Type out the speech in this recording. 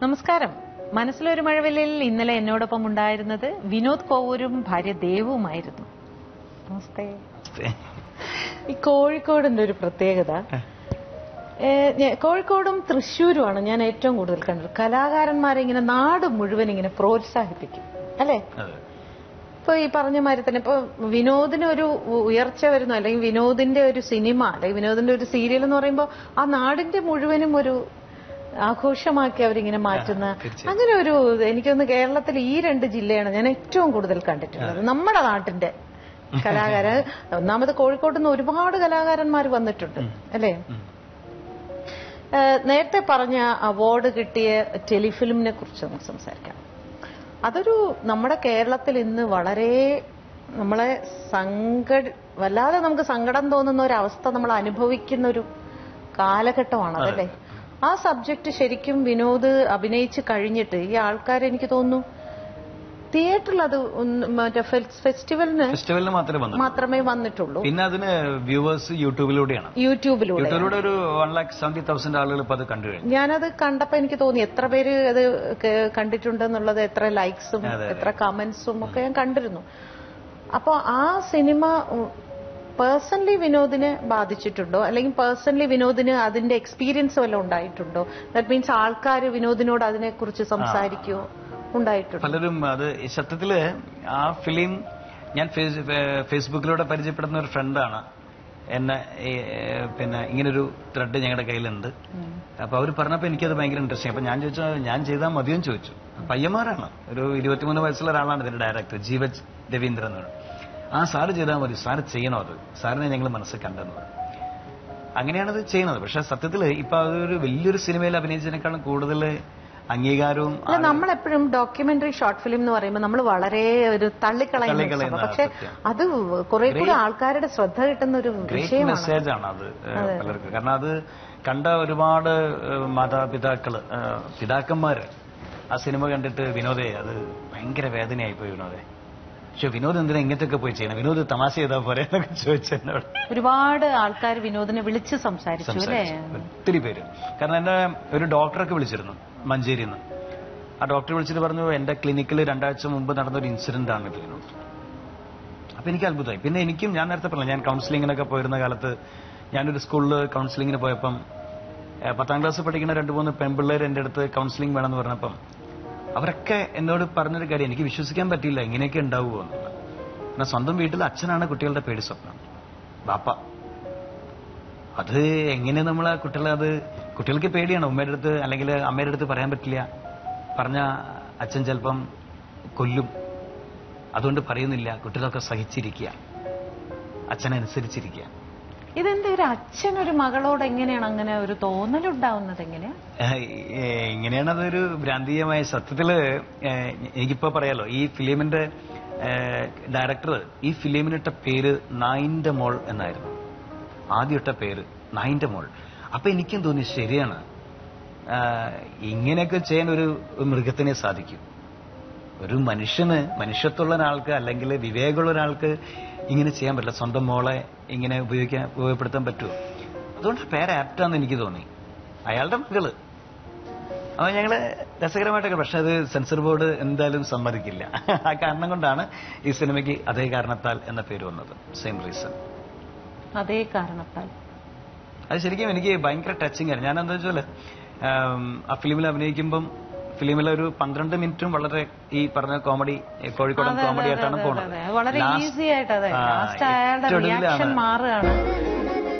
നമസ്കാരം. മനസ്സിലൊരു മഴവില്ലിൽ ഇന്നലെ എന്നോടൊപ്പം ഉണ്ടായിരുന്നത് വിനോദ് കോവൂരും ഭാര്യ ദേവുമായിരുന്നു. നമസ്തേ. ഈ കോഴിക്കോടിന്റെ ഒരു പ്രത്യേകത, കോഴിക്കോടും തൃശ്ശൂരുമാണ് ഞാൻ ഏറ്റവും കൂടുതൽ കണ്ടത്. കലാകാരന്മാരെ ഇങ്ങനെ നാട് മുഴുവൻ ഇങ്ങനെ പ്രോത്സാഹിപ്പിക്കും, അല്ലെ? ഇപ്പൊ ഈ പറഞ്ഞ മാതിരി തന്നെ ഇപ്പൊ വിനോദിന് ഒരു ഉയർച്ച വരുന്നു, അല്ലെങ്കിൽ വിനോദിന്റെ ഒരു സിനിമ, അല്ലെങ്കിൽ വിനോദിന്റെ ഒരു സീരിയൽ എന്ന് പറയുമ്പോൾ ആ നാടിന്റെ മുഴുവനും ഒരു ആഘോഷമാക്കി അവരിങ്ങനെ മാറ്റുന്ന അങ്ങനെ ഒരു, എനിക്കൊന്ന് കേരളത്തിൽ ഈ രണ്ട് ജില്ലയാണ് ഞാൻ ഏറ്റവും കൂടുതൽ കണ്ടിട്ടുള്ളത്. നമ്മുടെ നാട്ടിന്റെ കലാകാരൻ, ഒന്നാമത് കോഴിക്കോട്ട് നിന്ന് ഒരുപാട് കലാകാരന്മാർ വന്നിട്ടുണ്ട്, അല്ലേ? നേരത്തെ പറഞ്ഞ അവാർഡ് കിട്ടിയ ടെലിഫിലിമിനെ കുറിച്ച് നമുക്ക് സംസാരിക്കാം. അതൊരു നമ്മുടെ കേരളത്തിൽ ഇന്ന് വളരെ നമ്മളെ വല്ലാതെ നമുക്ക് സങ്കടം തോന്നുന്ന ഒരു അവസ്ഥ നമ്മൾ അനുഭവിക്കുന്ന ഒരു കാലഘട്ടമാണ് അതല്ലേ? ആ സബ്ജക്ട് ശരിക്കും വിനോദ് അഭിനയിച്ച് കഴിഞ്ഞിട്ട് ഈ ആൾക്കാർ, എനിക്ക് തോന്നുന്നു, തിയേറ്ററിൽ അത് മറ്റേ ഫെസ്റ്റിവലിന് മാത്രമേ വന്നിട്ടുള്ളൂ. പിന്നെ അതിന് വ്യൂവേഴ്സ് യൂട്യൂബിലൂടെ ഒരു 1,70,000 ആളുകൾ ഇപ്പൊ അത് കണ്ടു കഴിഞ്ഞു. ഞാനത് കണ്ടപ്പോ എനിക്ക് തോന്നി എത്ര പേര് അത് കണ്ടിട്ടുണ്ടെന്നുള്ളത്, എത്ര ലൈക്സും എത്ര കമന്റ്സും ഒക്കെ ഞാൻ കണ്ടിരുന്നു. അപ്പൊ ആ സിനിമ പേഴ്സണലി വിനോദിനെ ബാധിച്ചിട്ടുണ്ടോ, അല്ലെങ്കിൽ പേഴ്സണലി വിനോദിന് അതിന്റെ എക്സ്പീരിയൻസ് വല്ലതും ഉണ്ടായിട്ടുണ്ടോ? ദാറ്റ് മീൻസ് ആൾക്കാർ വിനോദിനോട് അതിനെക്കുറിച്ച് സംസാരിക്കുകയോ ഉണ്ടായിട്ടുണ്ട്? പലരും അത് സത്യത്തില് ആ ഫിലിം ഞാൻ ഫേസ്ബുക്കിലൂടെ പരിചയപ്പെടുന്ന ഒരു ഫ്രണ്ടാണ് എന്നെ പിന്നെ ഇങ്ങനൊരു ത്രെഡ് ഞങ്ങളുടെ കയ്യിലുണ്ട്. അപ്പൊ അവർ പറഞ്ഞപ്പോ എനിക്കത് ഭയങ്കര ഇൻട്രസ്റ്റിംഗ്. അപ്പൊ ഞാൻ ചോദിച്ചു, ഞാൻ ചെയ്താൽ മതിയെന്ന് ചോദിച്ചു. പയ്യന്മാരാണ്, ഒരു 23 വയസ്സുള്ള ഒരാളാണ് ഇതിന്റെ ഡയറക്ടർ, ജീവജ് രവീന്ദ്രൻ എന്നാണ്. ആ സാറ് ചെയ്താൽ മതി, സാറ് ചെയ്യണോ, അത് സാറിനെ ഞങ്ങൾ മനസ്സിൽ കണ്ടെന്ന് പറയും. അങ്ങനെയാണത് ചെയ്യുന്നത്. പക്ഷെ സത്യത്തില് ഇപ്പൊ അതൊരു വലിയൊരു സിനിമയിൽ അഭിനയിച്ചതിനേക്കാളും കൂടുതൽ അംഗീകാരവും. നമ്മളെപ്പോഴും ഡോക്യുമെന്ററി ഷോർട്ട് ഫിലിം എന്ന് പറയുമ്പോൾ നമ്മൾ വളരെ ഒരു തള്ളിക്കളയുന്ന, പക്ഷെ അത് കുറെ കൂടി ആൾക്കാരുടെ ശ്രദ്ധ കിട്ടുന്ന ഒരു മെസ്സേജാണ് അത് പലർക്കും. കാരണം അത് കണ്ട ഒരുപാട് പിതാക്കന്മാര് ആ സിനിമ കണ്ടിട്ട് വിനോദേ അത് ഭയങ്കര വേദനയായിപ്പോയി വിനോദേ, പക്ഷെ വിനോദ് എന്തിനാ ഇങ്ങനത്തൊക്കെ പോയി ചെയ്യണം, വിനോദ് തമാശ ചെയ്താ പോരെ എന്നൊക്കെ ചോദിച്ചെന്നോട് ഒരുപാട് ആൾക്കാർ വിനോദിനെ വിളിച്ച് സംസാരിച്ചു, ഒത്തിരി പേര്. കാരണം എന്നെ ഒരു ഡോക്ടറൊക്കെ വിളിച്ചിരുന്നു മഞ്ചേരിയിൽ നിന്ന്. ആ ഡോക്ടർ വിളിച്ചിട്ട് പറഞ്ഞു, എന്റെ ക്ലിനിക്കിൽ 2 ആഴ്ച മുമ്പ് നടന്നൊരു ഇൻസിഡന്റ് ആണ് ഇത്. അപ്പൊ എനിക്ക് അത്ഭുതമായി. പിന്നെ എനിക്കും, ഞാൻ നേരത്തെ പറഞ്ഞു, ഞാൻ കൗൺസിലിങ്ങിനൊക്കെ പോയിരുന്ന കാലത്ത് ഞാനൊരു സ്കൂളിൽ കൗൺസിലിങ്ങിന് പോയപ്പം 10ാം ക്ലാസ് പഠിക്കുന്ന 2-3 പെൺപിള്ളേർ എന്റെ അടുത്ത് കൗൺസിലിംഗ് വേണമെന്ന് പറഞ്ഞപ്പം അവരൊക്കെ എന്നോട് പറഞ്ഞൊരു കാര്യം എനിക്ക് വിശ്വസിക്കാൻ പറ്റിയില്ല, ഇങ്ങനെയൊക്കെ ഉണ്ടാവുമോ എന്നുള്ളത്. എന്നാൽ സ്വന്തം വീട്ടിൽ അച്ഛനാണ് കുട്ടികളുടെ പേടി സ്വപ്നം, ബാപ്പ. അത് എങ്ങനെ നമ്മൾ ആ കുട്ടികൾക്ക് പേടിയാണ്. ഉമ്മയുടെ അടുത്ത് അല്ലെങ്കിൽ അമ്മയുടെ അടുത്ത് പറയാൻ പറ്റില്ല, പറഞ്ഞ അച്ഛൻ ചിലപ്പം കൊല്ലും, അതുകൊണ്ട് പറയുന്നില്ല. കുട്ടികളൊക്കെ സഹിച്ചിരിക്കുക, അച്ഛനനുസരിച്ചിരിക്കുക. ഇതെന്താ ഒരു അച്ഛനൊരു മകളോട് എങ്ങനെയാണ് അങ്ങനെ ഒരു തോന്നലുണ്ടാവുന്നത്? എങ്ങനെയാണ് അതൊരു ഭ്രാന്തീയമായ, സത്യത്തില് എനിക്കിപ്പോ പറയാലോ, ഈ ഫിലിമിന്റെ ഡയറക്ടർ ഈ ഫിലിമിനിട്ട പേര് നായിന്റെ മോൾ എന്നായിരുന്നു. ആദ്യം ഇട്ട പേര് നായിന്റെ മോൾ. അപ്പൊ എനിക്കും തോന്നി ശരിയാണ്, ഇങ്ങനെയൊക്കെ ചെയ്യാൻ ഒരു മൃഗത്തിനെ സാധിക്കും. ഒരു മനുഷ്യത്വമുള്ള ഒരാൾക്ക് അല്ലെങ്കിൽ വിവേകമുള്ള ഒരാൾക്ക് ഇങ്ങനെ ചെയ്യാൻ പറ്റില്ല. സ്വന്തം മോളെ ഇങ്ങനെ ഉപയോഗപ്പെടുത്താൻ പറ്റുമോ? അതുകൊണ്ട് പേര് ആപ്റ്റാന്ന് എനിക്ക് തോന്നി. അയാളുടെ മകള്. അപ്പൊ ഞങ്ങള് രസകരമായിട്ടൊക്കെ, പക്ഷെ അത് സെൻസർ ബോർഡ് എന്തായാലും സമ്മതിക്കില്ല. ആ കാരണം കൊണ്ടാണ് ഈ സിനിമയ്ക്ക് അതേ കാരണത്താൽ എന്ന പേര് വന്നത്. Same reason. അതേ കാരണത്താൽ അത് ശരിക്കും എനിക്ക് ഭയങ്കര ടച്ചിങ് ആയിരുന്നു. ഞാൻ എന്താ വെച്ചാല് ആ ഫിലിമിൽ അഭിനയിക്കുമ്പം ഫിലിമിലെ ഒരു 12 മിനിറ്റും വളരെ ഈ പറഞ്ഞ കോമഡി, കോഴിക്കോടൻ കോമഡി ആയിട്ടാണ് പോകുന്നത്. വളരെ ഈസി ആയിട്ട്.